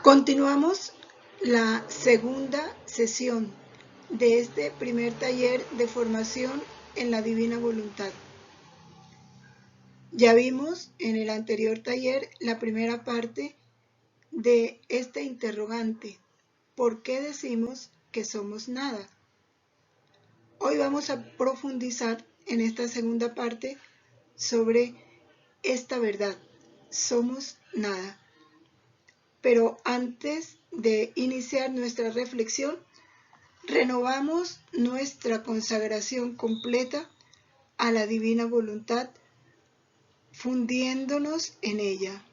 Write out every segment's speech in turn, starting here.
Continuamos la segunda sesión de este primer taller de formación en la Divina Voluntad. Ya vimos en el anterior taller la primera parte de este interrogante: ¿por qué decimos que somos nada? Hoy vamos a profundizar en esta segunda parte sobre esta verdad: somos nada. Pero antes de iniciar nuestra reflexión, renovamos nuestra consagración completa a la Divina Voluntad, fundiéndonos en ella.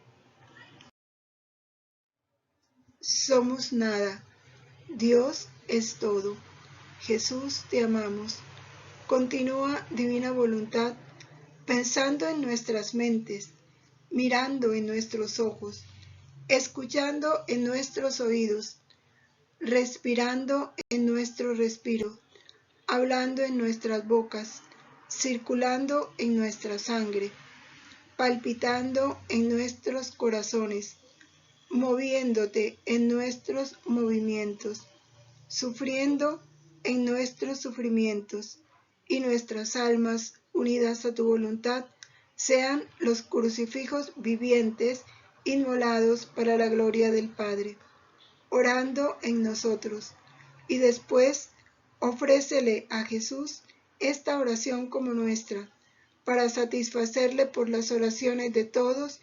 Somos nada. Dios es todo. Jesús, te amamos. Continúa, Divina Voluntad, pensando en nuestras mentes, mirando en nuestros ojos, escuchando en nuestros oídos, respirando en nuestro respiro, hablando en nuestras bocas, circulando en nuestra sangre, palpitando en nuestros corazones, moviéndote en nuestros movimientos, sufriendo en nuestros sufrimientos, y nuestras almas unidas a tu voluntad sean los crucifijos vivientes inmolados para la gloria del Padre, orando en nosotros. Y después ofrécele a Jesús esta oración como nuestra, para satisfacerle por las oraciones de todos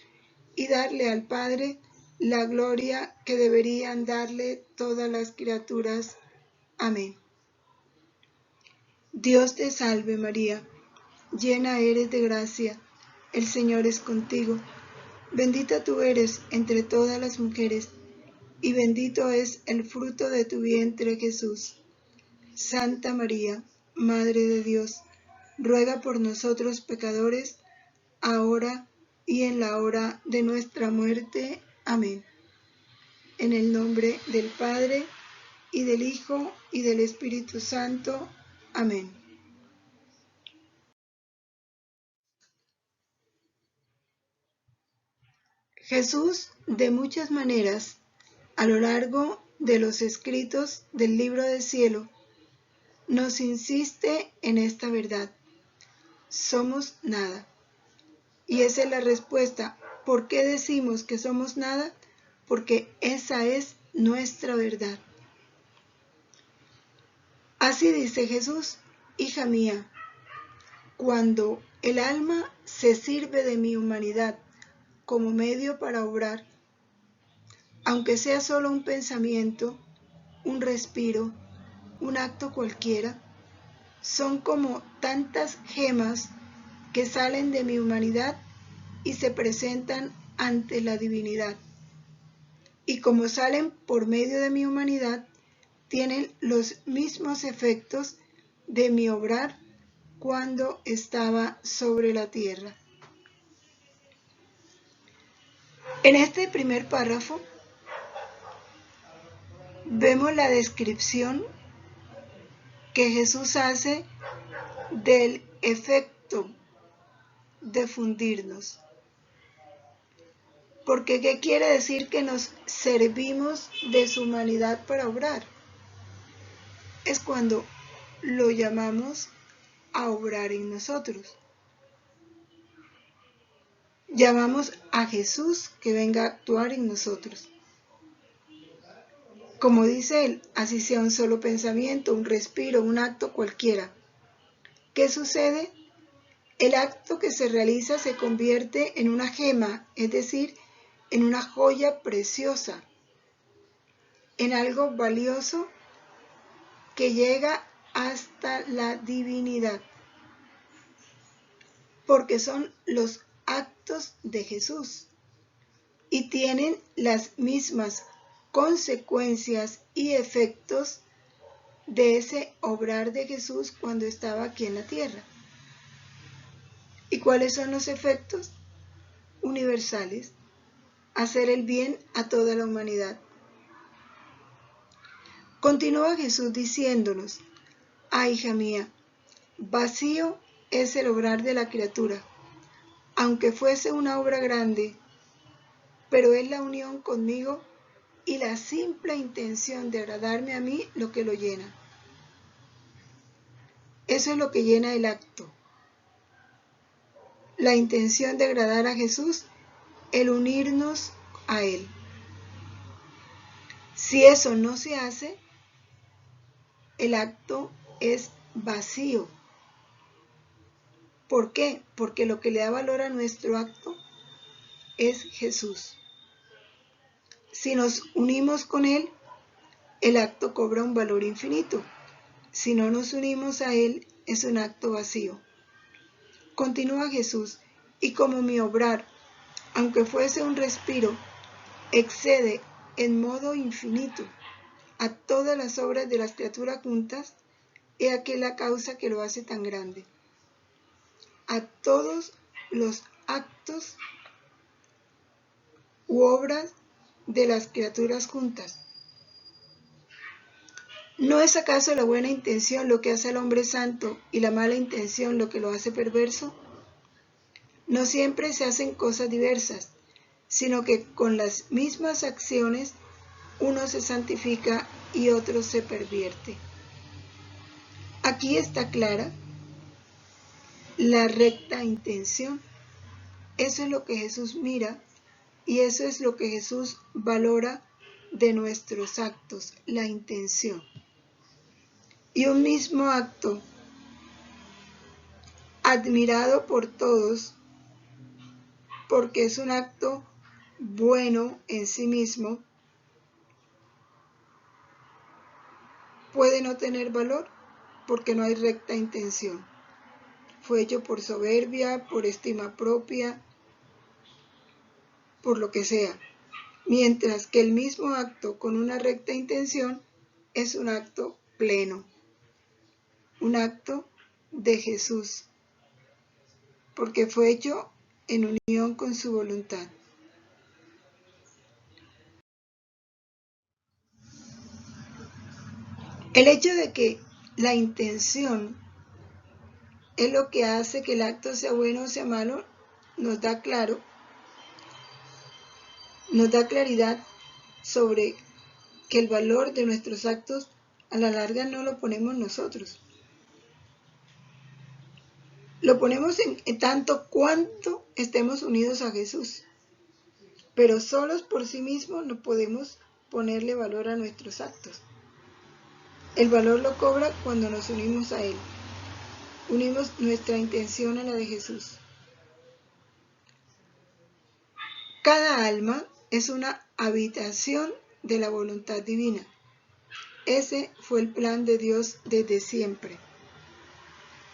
y darle al Padre la gloria que deberían darle todas las criaturas. Amén. Dios te salve María, llena eres de gracia, el Señor es contigo. Bendita tú eres entre todas las mujeres, y bendito es el fruto de tu vientre, Jesús. Santa María, Madre de Dios, ruega por nosotros pecadores, ahora y en la hora de nuestra muerte. Amén. En el nombre del Padre, y del Hijo, y del Espíritu Santo. Amén. Jesús, de muchas maneras, a lo largo de los escritos del libro del cielo, nos insiste en esta verdad: somos nada. Y esa es la respuesta. ¿Por qué decimos que somos nada? Porque esa es nuestra verdad. Así dice Jesús: hija mía, cuando el alma se sirve de mi humanidad como medio para obrar, aunque sea solo un pensamiento, un respiro, un acto cualquiera, son como tantas gemas que salen de mi humanidad y se presentan ante la divinidad. Y como salen por medio de mi humanidad, tienen los mismos efectos de mi obrar cuando estaba sobre la tierra. En este primer párrafo vemos la descripción que Jesús hace del efecto de fundirnos. Porque ¿qué quiere decir que nos servimos de su humanidad para obrar? Es cuando lo llamamos a obrar en nosotros. Llamamos a Jesús que venga a actuar en nosotros. Como dice él, así sea un solo pensamiento, un respiro, un acto cualquiera. ¿Qué sucede? El acto que se realiza se convierte en una gema, es decir, en una joya preciosa, en algo valioso que llega hasta la divinidad, porque son los actos de Jesús y tienen las mismas consecuencias y efectos de ese obrar de Jesús cuando estaba aquí en la tierra. ¿Y cuáles son los efectos? Universales: hacer el bien a toda la humanidad. Continúa Jesús diciéndonos: ah, hija mía, vacío es el obrar de la criatura, aunque fuese una obra grande, pero es la unión conmigo y la simple intención de agradarme a mí lo que lo llena. Eso es lo que llena el acto. La intención de agradar a Jesús, el unirnos a Él. Si eso no se hace, el acto es vacío. ¿Por qué? Porque lo que le da valor a nuestro acto es Jesús. Si nos unimos con Él, el acto cobra un valor infinito. Si no nos unimos a Él, es un acto vacío. Continúa Jesús, y como mi obrar, aunque fuese un respiro, excede en modo infinito a todas las obras de las criaturas juntas, he aquí la causa que lo hace tan grande. A todos los actos u obras de las criaturas juntas. ¿No es acaso la buena intención lo que hace al hombre santo y la mala intención lo que lo hace perverso? No siempre se hacen cosas diversas, sino que con las mismas acciones uno se santifica y otro se pervierte. Aquí está clara la recta intención. Eso es lo que Jesús mira y eso es lo que Jesús valora de nuestros actos, la intención. Y un mismo acto, admirado por todos, porque es un acto bueno en sí mismo, puede no tener valor porque no hay recta intención. Fue hecho por soberbia, por estima propia, por lo que sea. Mientras que el mismo acto con una recta intención es un acto pleno, un acto de Jesús, porque fue hecho en unión con su voluntad. El hecho de que la intención es lo que hace que el acto sea bueno o sea malo, nos da claridad sobre que el valor de nuestros actos a la larga no lo ponemos nosotros. Lo ponemos en tanto cuanto estemos unidos a Jesús. Pero solos por sí mismos no podemos ponerle valor a nuestros actos. El valor lo cobra cuando nos unimos a Él. Unimos nuestra intención a la de Jesús. Cada alma es una habitación de la voluntad divina. Ese fue el plan de Dios desde siempre.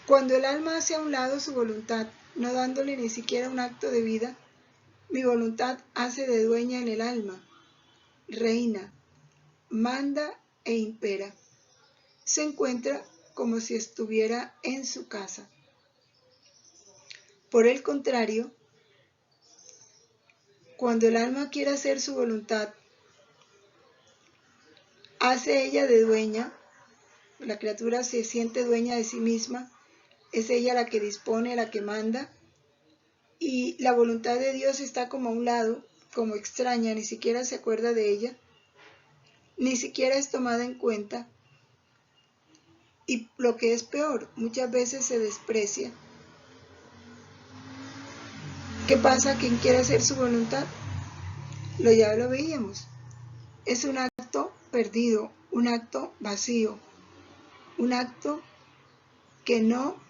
Cuando el alma hace a un lado su voluntad, no dándole ni siquiera un acto de vida, mi voluntad hace de dueña en el alma, reina, manda e impera. Se encuentra como si estuviera en su casa. Por el contrario, cuando el alma quiere hacer su voluntad, hace ella de dueña, la criatura se siente dueña de sí misma, es ella la que dispone, la que manda, y la voluntad de Dios está como a un lado, como extraña, ni siquiera se acuerda de ella, ni siquiera es tomada en cuenta, y lo que es peor, muchas veces se desprecia. ¿Qué pasa? ¿Quién quiere hacer su voluntad? Ya lo veíamos. Es un acto perdido, un acto vacío, un acto que no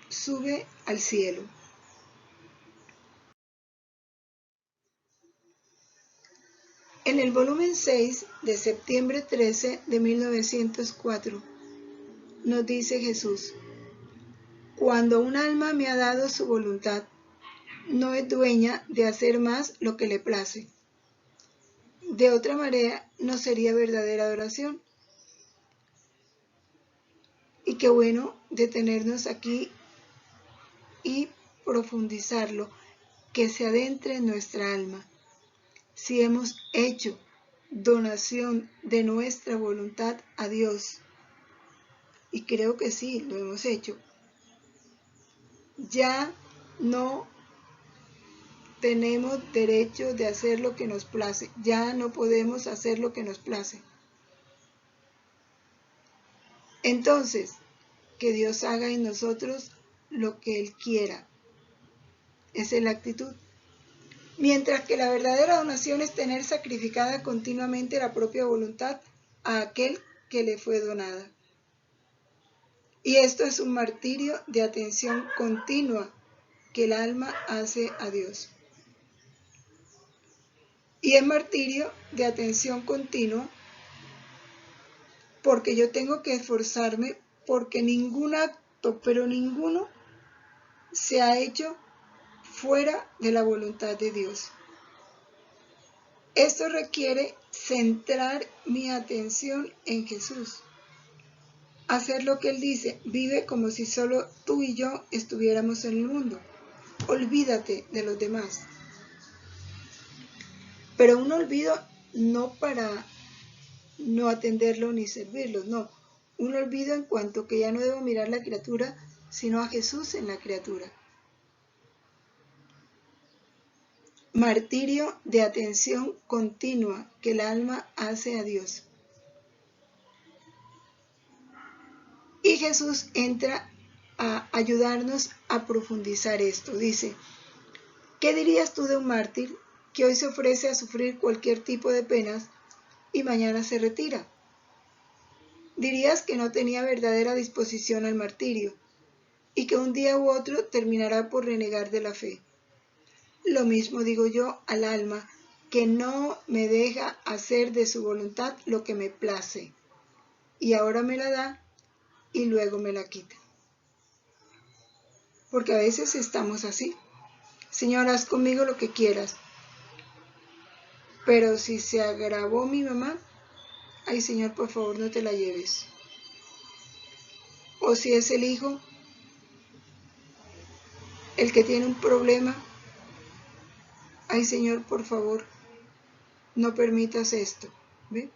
sube al cielo. En el volumen 6 de septiembre 13 de 1904 nos dice Jesús: cuando un alma me ha dado su voluntad, no es dueña de hacer más lo que le place. De otra manera, no sería verdadera adoración. Y qué bueno detenernos aquí y profundizarlo, que se adentre en nuestra alma. Si hemos hecho donación de nuestra voluntad a Dios, y creo que sí, lo hemos hecho, ya no tenemos derecho de hacer lo que nos place. Ya no podemos hacer lo que nos place. Entonces, que Dios haga en nosotros lo que Él quiera. Esa es la actitud. Mientras que la verdadera donación es tener sacrificada continuamente la propia voluntad a aquel que le fue donada. Y esto es un martirio de atención continua que el alma hace a Dios. Y es martirio de atención continua porque yo tengo que esforzarme porque ningún acto, pero ninguno, se ha hecho fuera de la voluntad de Dios. Esto requiere centrar mi atención en Jesús. Hacer lo que Él dice, vive como si solo tú y yo estuviéramos en el mundo. Olvídate de los demás. Pero un olvido no para no atenderlo ni servirlos, no. Un olvido en cuanto que ya no debo mirar a la criatura, sino a Jesús en la criatura. Martirio de atención continua que el alma hace a Dios. Y Jesús entra a ayudarnos a profundizar esto. Dice, ¿qué dirías tú de un mártir que hoy se ofrece a sufrir cualquier tipo de penas y mañana se retira? Dirías que no tenía verdadera disposición al martirio y que un día u otro terminará por renegar de la fe. Lo mismo digo yo al alma, que no me deja hacer de su voluntad lo que me place, y ahora me la da y luego me la quita. Porque a veces estamos así. Señor, haz conmigo lo que quieras. Pero si se agravó mi mamá, ay Señor, por favor no te la lleves. O si es el hijo el que tiene un problema, ay Señor, por favor, no permitas esto. ¿Ve?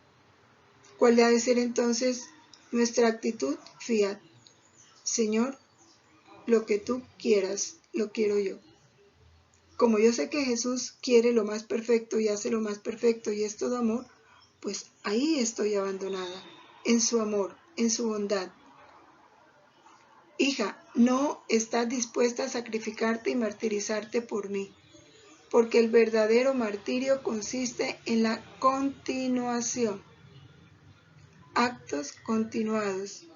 ¿Cuál debe ser entonces nuestra actitud? Fiat. Señor, lo que tú quieras, lo quiero yo. Como yo sé que Jesús quiere lo más perfecto y hace lo más perfecto y es todo amor, pues ahí estoy abandonada, en su amor, en su bondad. Hija, no estás dispuesta a sacrificarte y martirizarte por mí, porque el verdadero martirio consiste en la continuación. Actos continuados,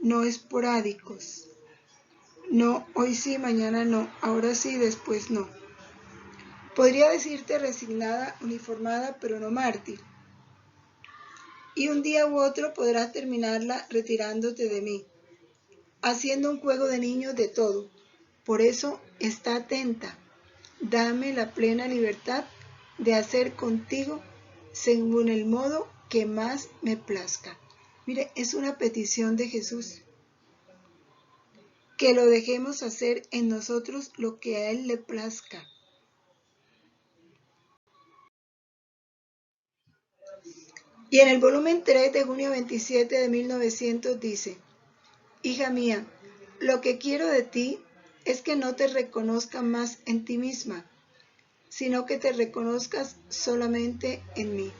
no esporádicos. No, hoy sí, mañana no, ahora sí, después no. Podría decirte resignada, uniformada, pero no mártir. Y un día u otro podrás terminarla retirándote de mí, haciendo un juego de niños de todo. Por eso, está atenta. Dame la plena libertad de hacer contigo según el modo que más me plazca. Mire, es una petición de Jesús. Que lo dejemos hacer en nosotros lo que a Él le plazca. Y en el volumen 3 de junio 27 de 1900 dice, hija mía, lo que quiero de ti es que no te reconozcas más en ti misma, sino que te reconozcas solamente en mí.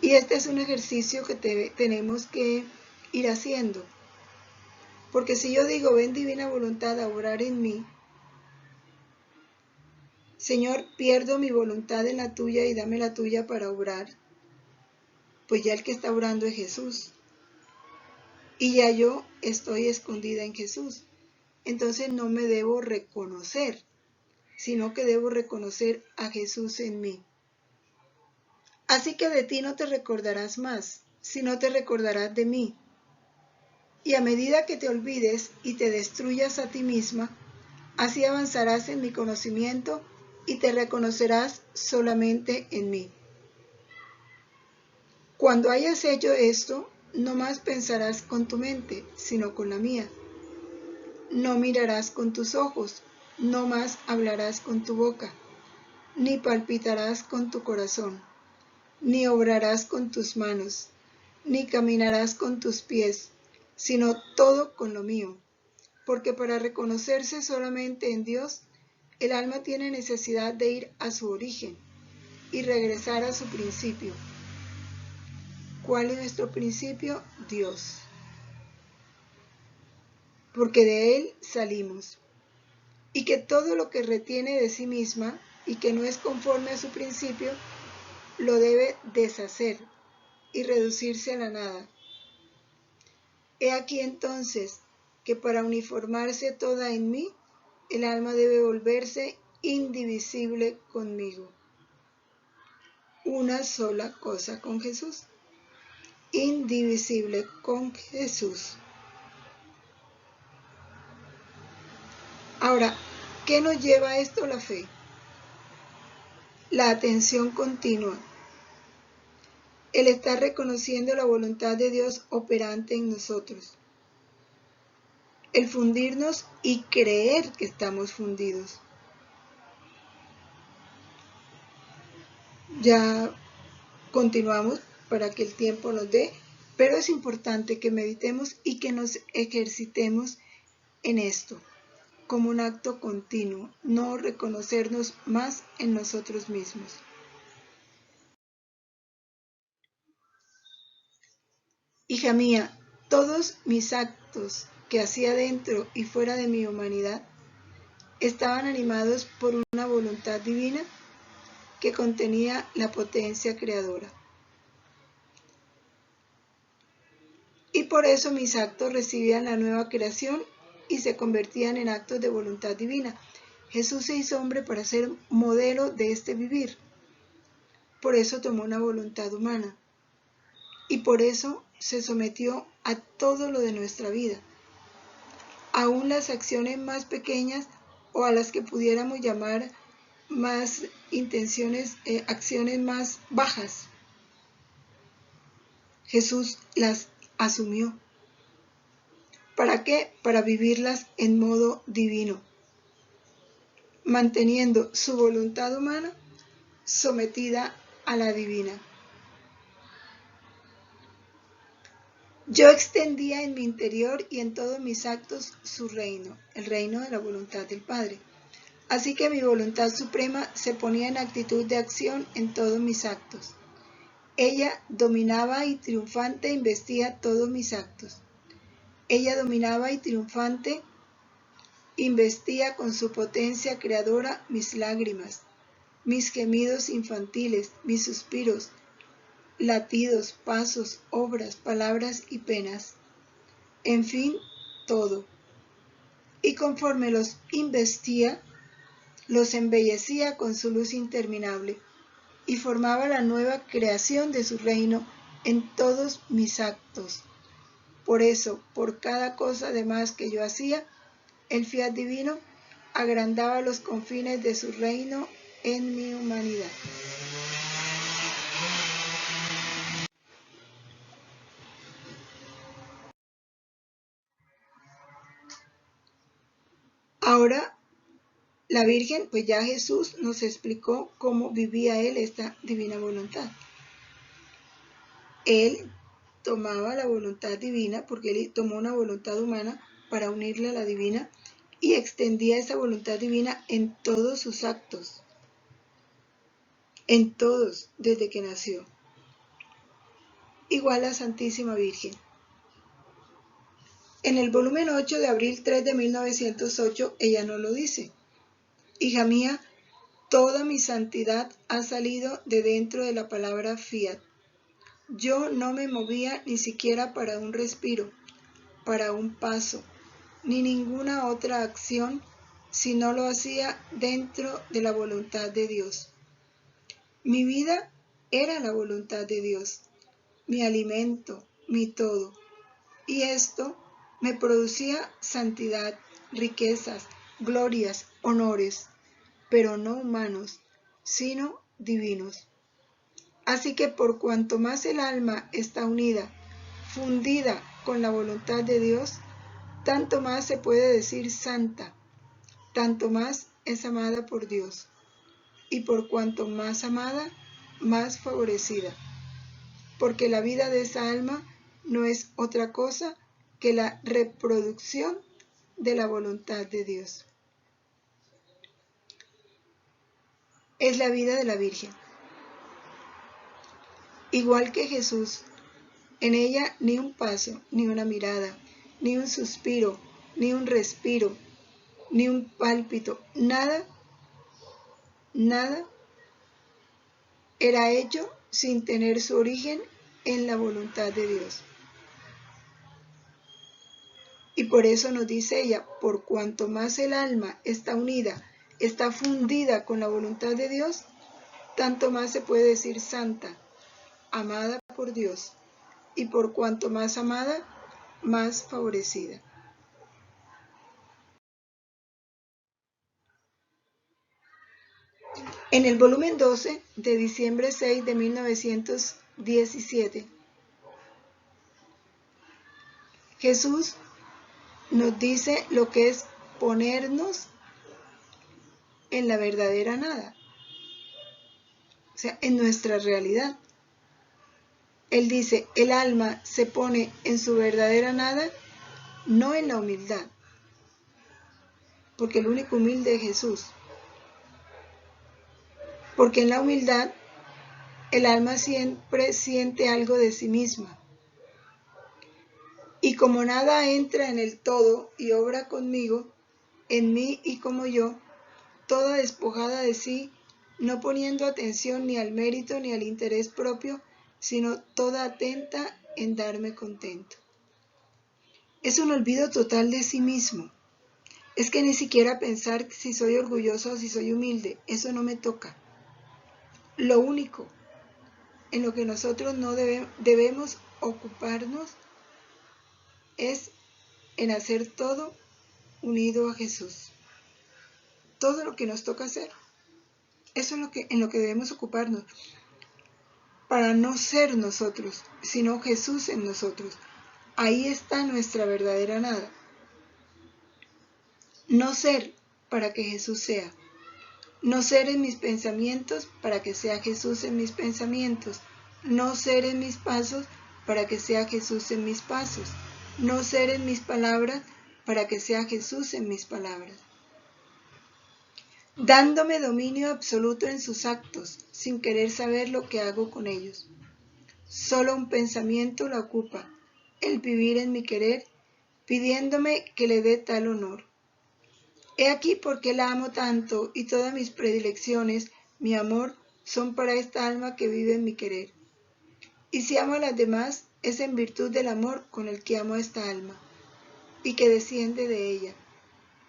Y este es un ejercicio que tenemos que ir haciendo. Porque si yo digo, ven divina voluntad a obrar en mí, Señor, pierdo mi voluntad en la tuya y dame la tuya para obrar, pues ya el que está obrando es Jesús. Y ya yo estoy escondida en Jesús. Entonces no me debo reconocer, sino que debo reconocer a Jesús en mí. Así que de ti no te recordarás más, sino te recordarás de mí. Y a medida que te olvides y te destruyas a ti misma, así avanzarás en mi conocimiento y te reconocerás solamente en mí. Cuando hayas hecho esto, no más pensarás con tu mente, sino con la mía. No mirarás con tus ojos, no más hablarás con tu boca, ni palpitarás con tu corazón, ni obrarás con tus manos, ni caminarás con tus pies, sino todo con lo mío. Porque para reconocerse solamente en Dios el alma tiene necesidad de ir a su origen y regresar a su principio. ¿Cuál es nuestro principio? Dios. Porque de Él salimos. Y que todo lo que retiene de sí misma y que no es conforme a su principio, lo debe deshacer y reducirse a la nada. He aquí entonces que para uniformarse toda en mí, el alma debe volverse indivisible conmigo. Una sola cosa con Jesús. Indivisible con Jesús. Ahora, ¿qué nos lleva a esto? La fe. La atención continua. El estar reconociendo la voluntad de Dios operante en nosotros. El fundirnos y creer que estamos fundidos. Ya continuamos para que el tiempo nos dé, pero es importante que meditemos y que nos ejercitemos en esto, como un acto continuo, no reconocernos más en nosotros mismos. Hija mía, todos mis actos que hacía dentro y fuera de mi humanidad estaban animados por una voluntad divina que contenía la potencia creadora. Y por eso mis actos recibían la nueva creación y se convertían en actos de voluntad divina. Jesús se hizo hombre para ser modelo de este vivir. Por eso tomó una voluntad humana. Y por eso se sometió a todo lo de nuestra vida. Aún las acciones más pequeñas o a las que pudiéramos llamar más acciones más bajas. Jesús las asumió. ¿Para qué? Para vivirlas en modo divino, manteniendo su voluntad humana sometida a la divina. Yo extendía en mi interior y en todos mis actos su reino, el reino de la voluntad del Padre. Así que mi voluntad suprema se ponía en actitud de acción en todos mis actos. Ella dominaba y triunfante investía todos mis actos. Ella dominaba y triunfante investía con su potencia creadora mis lágrimas, mis gemidos infantiles, mis suspiros, latidos, pasos, obras, palabras y penas. En fin, todo. Y conforme los investía, los embellecía con su luz interminable y formaba la nueva creación de su reino en todos mis actos. Por eso, por cada cosa además que yo hacía, el fiat divino agrandaba los confines de su reino en mi humanidad. Ahora, la Virgen, pues ya Jesús nos explicó cómo vivía Él esta divina voluntad. Él tomaba la voluntad divina, porque Él tomó una voluntad humana para unirla a la divina, y extendía esa voluntad divina en todos sus actos, en todos, desde que nació. Igual la Santísima Virgen. En el volumen 8 de abril 3 de 1908, ella nos lo dice. Hija mía, toda mi santidad ha salido de dentro de la palabra fiat. Yo no me movía ni siquiera para un respiro, para un paso, ni ninguna otra acción, si no lo hacía dentro de la voluntad de Dios. Mi vida era la voluntad de Dios, mi alimento, mi todo. Y esto me producía santidad, riquezas, glorias, honores, pero no humanos, sino divinos. Así que por cuanto más el alma está unida, fundida con la voluntad de Dios, tanto más se puede decir santa, tanto más es amada por Dios. Y por cuanto más amada, más favorecida. Porque la vida de esa alma no es otra cosa que la reproducción de la voluntad de Dios. es la vida de la Virgen. Igual que Jesús, en ella ni un paso, ni una mirada, ni un suspiro, ni un respiro, ni un pálpito, nada era hecho sin tener su origen en la voluntad de Dios. Y por eso nos dice ella, por cuanto más el alma está unida, está fundida con la voluntad de Dios, tanto más se puede decir santa, amada por Dios, y por cuanto más amada, más favorecida. En el volumen 12 de diciembre 6 de 1917, Jesús nos dice lo que es ponernos en la verdadera nada, o sea, en nuestra realidad. Él dice, el alma se pone en su verdadera nada, no en la humildad, porque el único humilde es Jesús. Porque en la humildad el alma siempre siente algo de sí misma. Y como nada entra en el todo y obra conmigo, en mí y como yo, toda despojada de sí, no poniendo atención ni al mérito ni al interés propio, sino toda atenta en darme contento. Es un olvido total de sí mismo. Es que ni siquiera pensar si soy orgulloso o si soy humilde, eso no me toca. Lo único en lo que nosotros no debemos ocuparnos es en hacer todo unido a Jesús. Todo lo que nos toca hacer, eso es en lo que debemos ocuparnos, para no ser nosotros, sino Jesús en nosotros. Ahí está nuestra verdadera nada. No ser para que Jesús sea. No ser en mis pensamientos para que sea Jesús en mis pensamientos. No ser en mis pasos para que sea Jesús en mis pasos. No ser en mis palabras para que sea Jesús en mis palabras. Dándome dominio absoluto en sus actos, sin querer saber lo que hago con ellos. Solo un pensamiento la ocupa, el vivir en mi querer, pidiéndome que le dé tal honor. He aquí por qué la amo tanto y todas mis predilecciones, mi amor, son para esta alma que vive en mi querer. Y si amo a las demás, es en virtud del amor con el que amo a esta alma y que desciende de ella.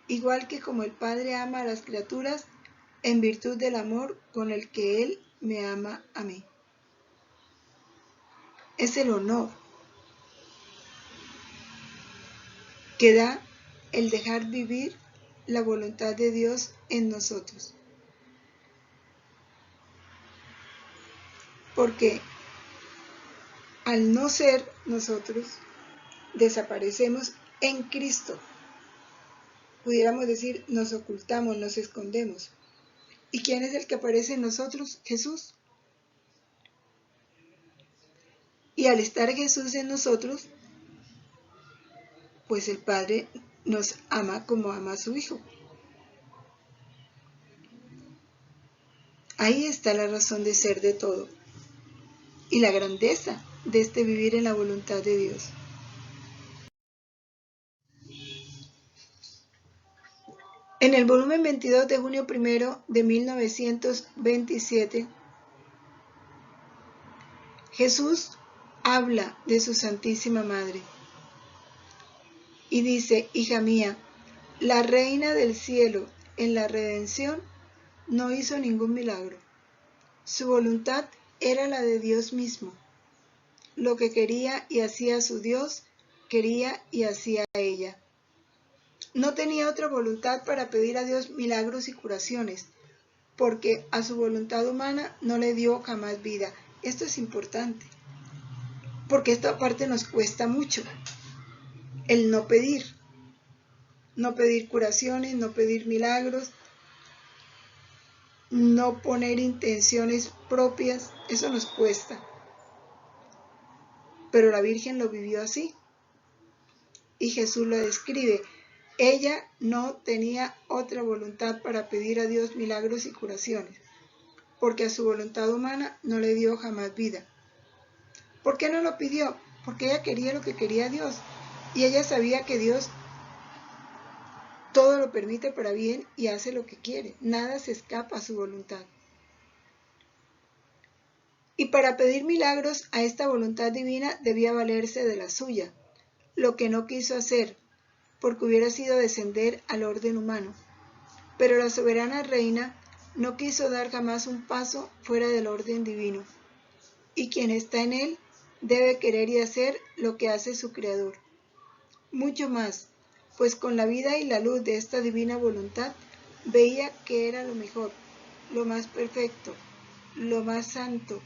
Igual que como el Padre ama a las criaturas, en virtud del amor con el que Él me ama a mí. Es el honor que da el dejar vivir la voluntad de Dios en nosotros. Porque al no ser nosotros, desaparecemos en Cristo. Pudiéramos decir, nos ocultamos, nos escondemos. ¿Y quién es el que aparece en nosotros? Jesús. Y al estar Jesús en nosotros, pues el Padre nos ama como ama a su Hijo. Ahí está la razón de ser de todo y la grandeza de este vivir en la voluntad de Dios. En el volumen 22 de junio 1 de 1927, Jesús habla de su Santísima Madre y dice, hija mía, la Reina del Cielo en la redención no hizo ningún milagro. Su voluntad era la de Dios mismo. Lo que quería y hacía su Dios, quería y hacía ella. No tenía otra voluntad para pedir a Dios milagros y curaciones, porque a su voluntad humana no le dio jamás vida. Esto es importante, porque esta parte nos cuesta mucho, el no pedir curaciones, no pedir milagros, no poner intenciones propias, eso nos cuesta. Pero la Virgen lo vivió así, y Jesús lo describe. Ella no tenía otra voluntad para pedir a Dios milagros y curaciones. porque a su voluntad humana no le dio jamás vida. ¿Por qué no lo pidió? Porque ella quería lo que quería Dios, y ella sabía que Dios todo lo permite para bien y hace lo que quiere. Nada se escapa a su voluntad. Y para pedir milagros a esta voluntad divina debía valerse de la suya, lo que no quiso hacer, porque hubiera sido descender al orden humano. Pero la soberana reina no quiso dar jamás un paso fuera del orden divino, y quien está en él debe querer y hacer lo que hace su Creador. Mucho más, pues con la vida y la luz de esta divina voluntad veía que era lo mejor, lo más perfecto, lo más santo,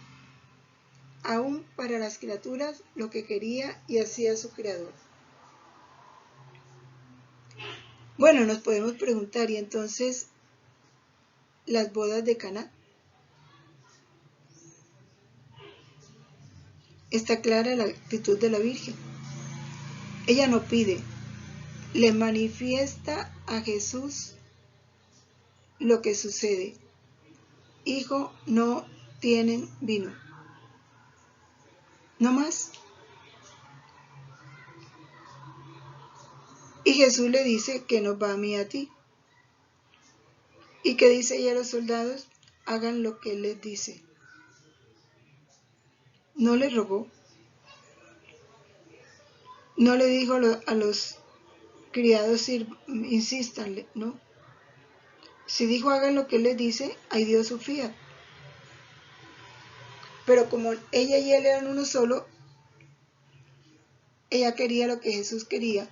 aún para las criaturas, lo que quería y hacía su Creador. Bueno, nos podemos preguntar, ¿y entonces las bodas de Caná? Está clara la actitud de la Virgen. Ella no pide, le manifiesta a Jesús lo que sucede. Hijo, no tienen vino. No más. Y Jesús le dice que nos va a mí a ti. ¿Y qué dice ella a los soldados? Hagan lo que él les dice. No le rogó. No le dijo a los criados, insístanle, ¿no? Si dijo hagan lo que él les dice, ahí dio su fiat. Pero como ella y él eran uno solo, ella quería lo que Jesús quería.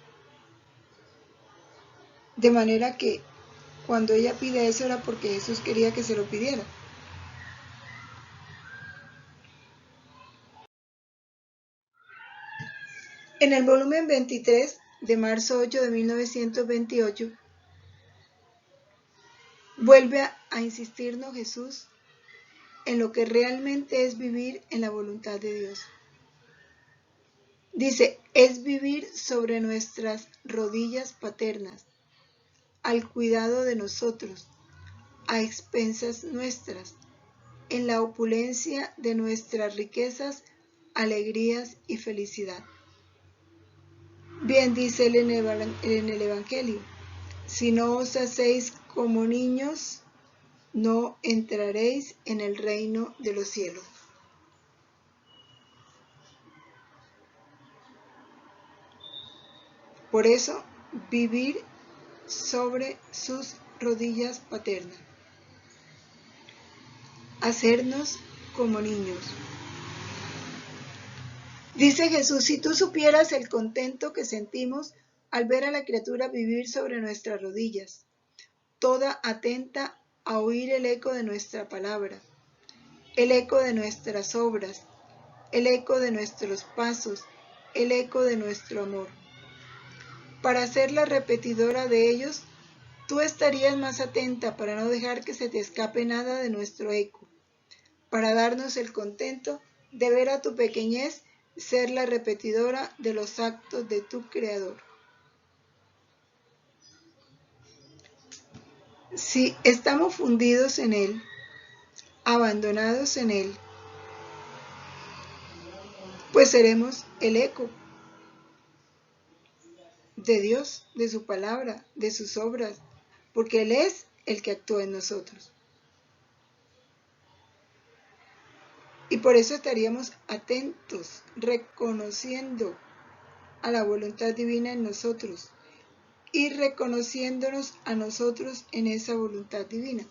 De manera que cuando ella pide eso era porque Jesús quería que se lo pidiera. En el volumen 23 de marzo 8 de 1928, vuelve a insistirnos Jesús en lo que realmente es vivir en la voluntad de Dios. Dice, es vivir sobre nuestras rodillas paternas, al cuidado de nosotros, a expensas nuestras, en la opulencia de nuestras riquezas, alegrías y felicidad. Bien dice él en el Evangelio, si no os hacéis como niños, no entraréis en el reino de los cielos. Por eso, vivir sobre sus rodillas paternas. Hacernos como niños. Dice Jesús, si tú supieras el contento que sentimos al ver a la criatura vivir sobre nuestras rodillas, toda atenta a oír el eco de nuestra palabra, el eco de nuestras obras, el eco de nuestros pasos, el eco de nuestro amor. Para ser la repetidora de ellos, tú estarías más atenta para no dejar que se te escape nada de nuestro eco, para darnos el contento de ver a tu pequeñez ser la repetidora de los actos de tu Creador. Si estamos fundidos en Él, abandonados en Él, pues seremos el eco de Dios, de su palabra, de sus obras, porque Él es el que actúa en nosotros. Y por eso estaríamos atentos, reconociendo a la voluntad divina en nosotros y reconociéndonos a nosotros en esa voluntad divina.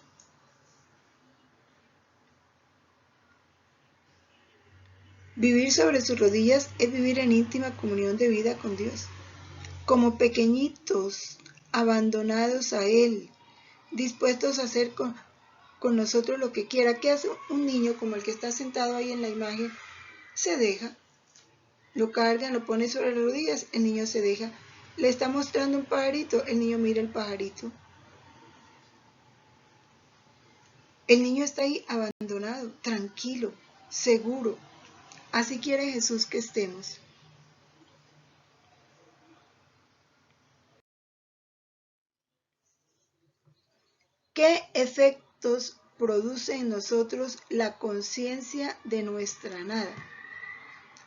Vivir sobre sus rodillas es vivir en íntima comunión de vida con Dios, como pequeñitos, abandonados a Él, dispuestos a hacer con nosotros lo que quiera. ¿Qué hace un niño como el que está sentado ahí en la imagen? Se deja, lo cargan, lo pone sobre las rodillas, el niño se deja. Le está mostrando un pajarito, el niño mira el pajarito. El niño está ahí abandonado, tranquilo, seguro. Así quiere Jesús que estemos. ¿Qué efectos produce en nosotros la conciencia de nuestra nada.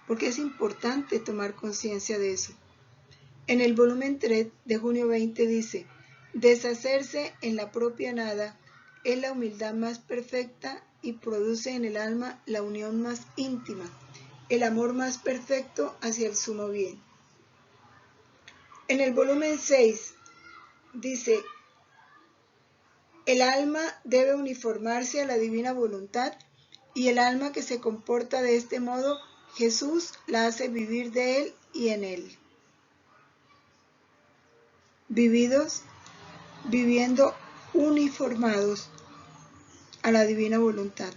Porque es importante tomar conciencia de eso. En el volumen 3 de junio 20 dice: deshacerse en la propia nada es la humildad más perfecta y produce en el alma la unión más íntima, el amor más perfecto hacia el sumo bien. En el volumen 6 dice: el alma debe uniformarse a la divina voluntad y el alma que se comporta de este modo, Jesús la hace vivir de él y en él. Viviendo uniformados a la divina voluntad.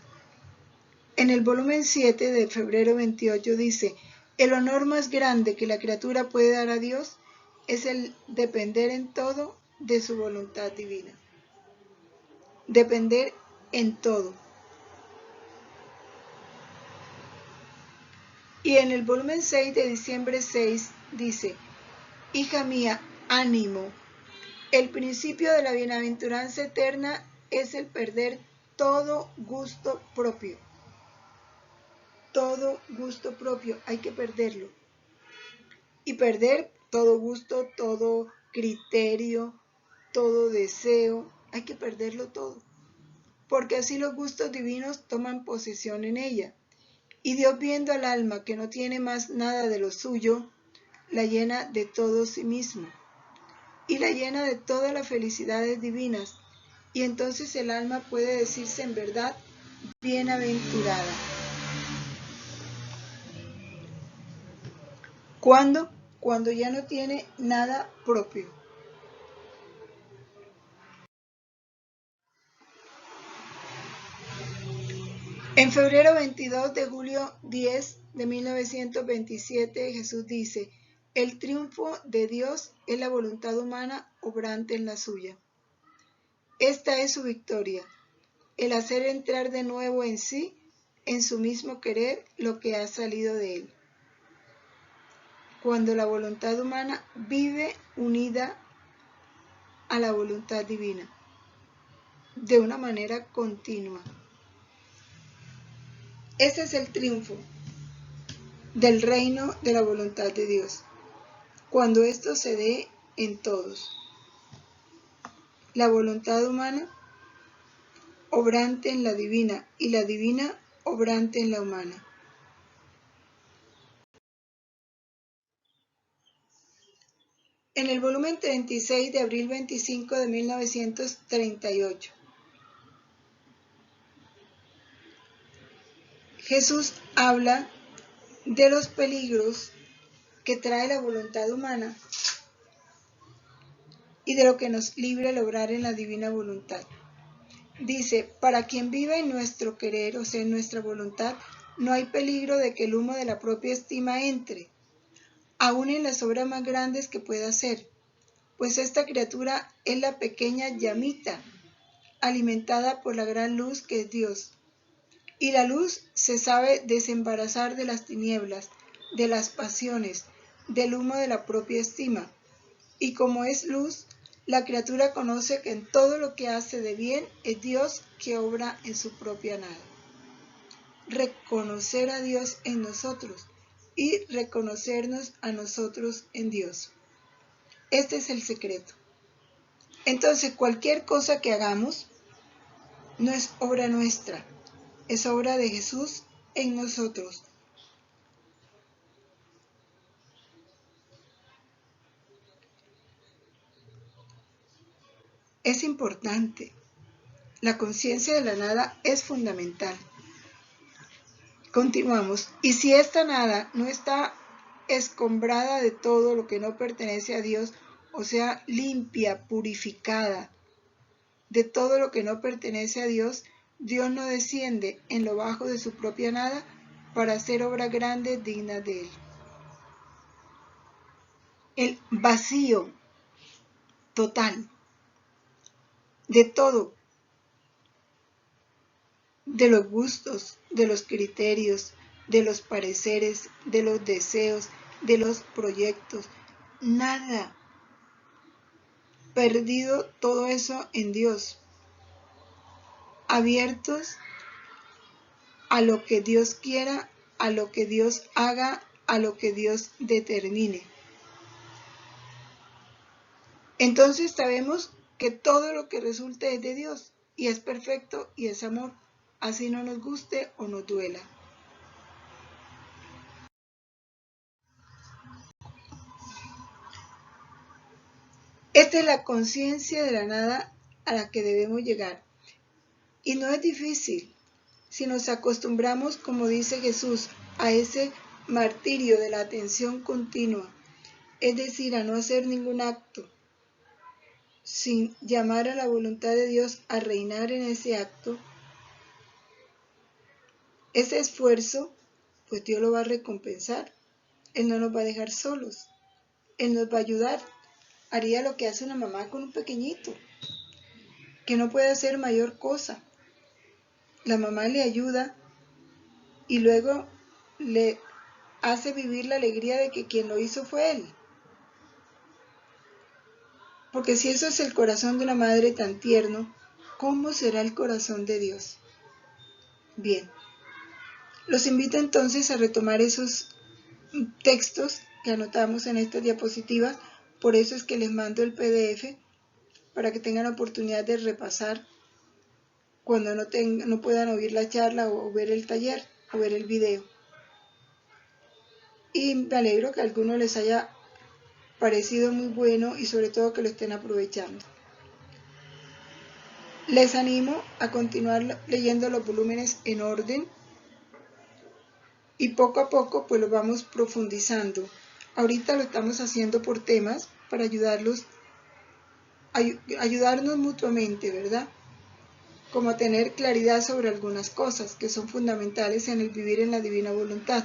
En el volumen 7 de febrero 28 dice: el honor más grande que la criatura puede dar a Dios es el depender en todo de su voluntad divina. Depender en todo. Y en el volumen 6 de diciembre 6 dice: hija mía, ánimo. El principio de la bienaventuranza eterna es el perder todo gusto propio. Todo gusto propio, hay que perderlo. Y perder todo gusto, todo criterio, todo deseo, hay que perderlo todo. Porque así los gustos divinos toman posesión en ella. Y Dios, viendo al alma que no tiene más nada de lo suyo, la llena de todo sí mismo. Y la llena de todas las felicidades divinas. Y entonces el alma puede decirse en verdad bienaventurada. ¿Cuándo? Cuando ya no tiene nada propio. En febrero 22 de julio 10 de 1927, Jesús dice: el triunfo de Dios es la voluntad humana obrante en la suya. Esta es su victoria, el hacer entrar de nuevo en sí, en su mismo querer, lo que ha salido de él. Cuando la voluntad humana vive unida a la voluntad divina, de una manera continua. Ese es el triunfo del reino de la voluntad de Dios, cuando esto se dé en todos. La voluntad humana obrante en la divina y la divina obrante en la humana. En el volumen 36 de abril 25 de 1938, Jesús habla de los peligros que trae la voluntad humana y de lo que nos libre el obrar en la divina voluntad. Dice: para quien vive en nuestro querer, o sea, en nuestra voluntad, no hay peligro de que el humo de la propia estima entre, aun en las obras más grandes que pueda hacer, pues esta criatura es la pequeña llamita, alimentada por la gran luz que es Dios. Y la luz se sabe desembarazar de las tinieblas, de las pasiones, del humo de la propia estima. Y como es luz, la criatura conoce que en todo lo que hace de bien es Dios que obra en su propia nada. Reconocer a Dios en nosotros y reconocernos a nosotros en Dios. Este es el secreto. Entonces, cualquier cosa que hagamos no es obra nuestra, es obra de Jesús en nosotros. Es importante. La conciencia de la nada es fundamental. Continuamos. Y si esta nada no está escombrada de todo lo que no pertenece a Dios, o sea, limpia, purificada de todo lo que no pertenece a Dios, Dios no desciende en lo bajo de su propia nada para hacer obras grandes dignas de él. El vacío total de todo, de los gustos, de los criterios, de los pareceres, de los deseos, de los proyectos, nada. Perdido todo eso en Dios. abiertos a lo que Dios quiera, a lo que Dios haga, a lo que Dios determine. Entonces sabemos que todo lo que resulte es de Dios y es perfecto y es amor, así no nos guste o nos duela. Esta es la conciencia de la nada a la que debemos llegar. Y no es difícil si nos acostumbramos, como dice Jesús, a ese martirio de la atención continua, es decir, a no hacer ningún acto sin llamar a la voluntad de Dios a reinar en ese acto. Ese esfuerzo, pues Dios lo va a recompensar. Él no nos va a dejar solos. Él nos va a ayudar. Haría lo que hace una mamá con un pequeñito, que no puede hacer mayor cosa. La mamá le ayuda y luego le hace vivir la alegría de que quien lo hizo fue él. Porque si eso es el corazón de una madre tan tierno, ¿cómo será el corazón de Dios? Bien, los invito entonces a retomar esos textos que anotamos en estas diapositivas. Por eso es que les mando el PDF para que tengan la oportunidad de repasar cuando no puedan oír la charla o ver el taller o ver el video. Y me alegro que a algunos les haya parecido muy bueno y sobre todo que lo estén aprovechando. Les animo a continuar leyendo los volúmenes en orden y poco a poco pues lo vamos profundizando. Ahorita lo estamos haciendo por temas para ayudarnos mutuamente, ¿verdad? Como a tener claridad sobre algunas cosas que son fundamentales en el vivir en la divina voluntad.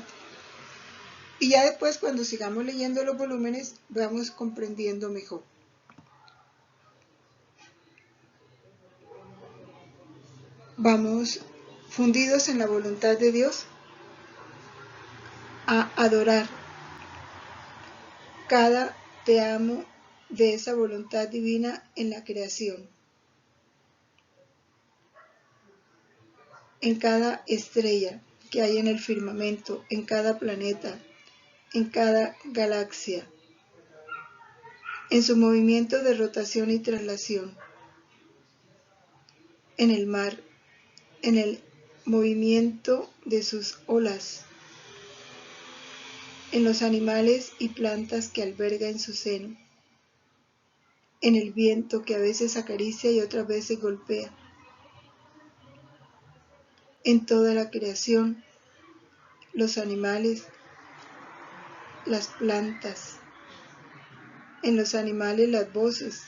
Y ya después, cuando sigamos leyendo los volúmenes, vamos comprendiendo mejor. Vamos fundidos en la voluntad de Dios a adorar cada te amo de esa voluntad divina en la creación, en cada estrella que hay en el firmamento, en cada planeta, en cada galaxia, en su movimiento de rotación y traslación, en el mar, en el movimiento de sus olas, en los animales y plantas que alberga en su seno, en el viento que a veces acaricia y otras veces golpea, en toda la creación, los animales, las plantas, en los animales las voces,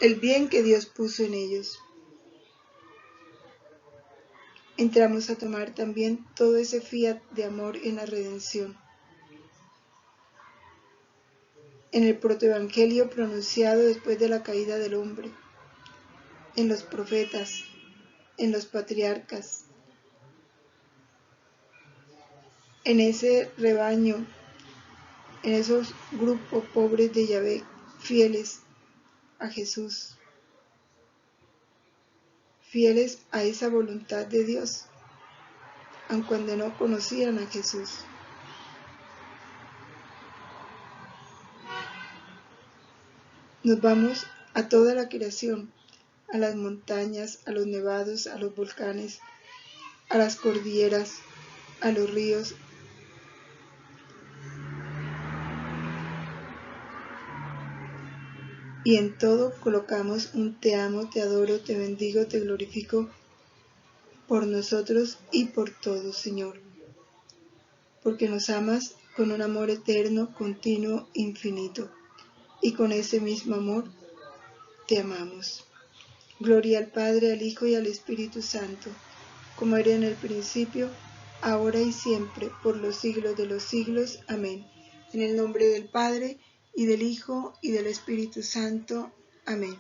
el bien que Dios puso en ellos. Entramos a tomar también todo ese fiat de amor en la redención, en el protoevangelio pronunciado después de la caída del hombre, en los profetas, en los patriarcas, en ese rebaño, en esos grupos pobres de Yahvé, fieles a Jesús, fieles a esa voluntad de Dios, aun cuando no conocían a Jesús. Nos vamos a toda la creación, a las montañas, a los nevados, a los volcanes, a las cordilleras, a los ríos, y en todo colocamos un te amo, te adoro, te bendigo, te glorifico por nosotros y por todos, Señor, porque nos amas con un amor eterno, continuo, infinito, y con ese mismo amor te amamos. Gloria al Padre, al Hijo y al Espíritu Santo, como era en el principio, ahora y siempre, por los siglos de los siglos. Amén. En el nombre del Padre, y del Hijo, y del Espíritu Santo. Amén.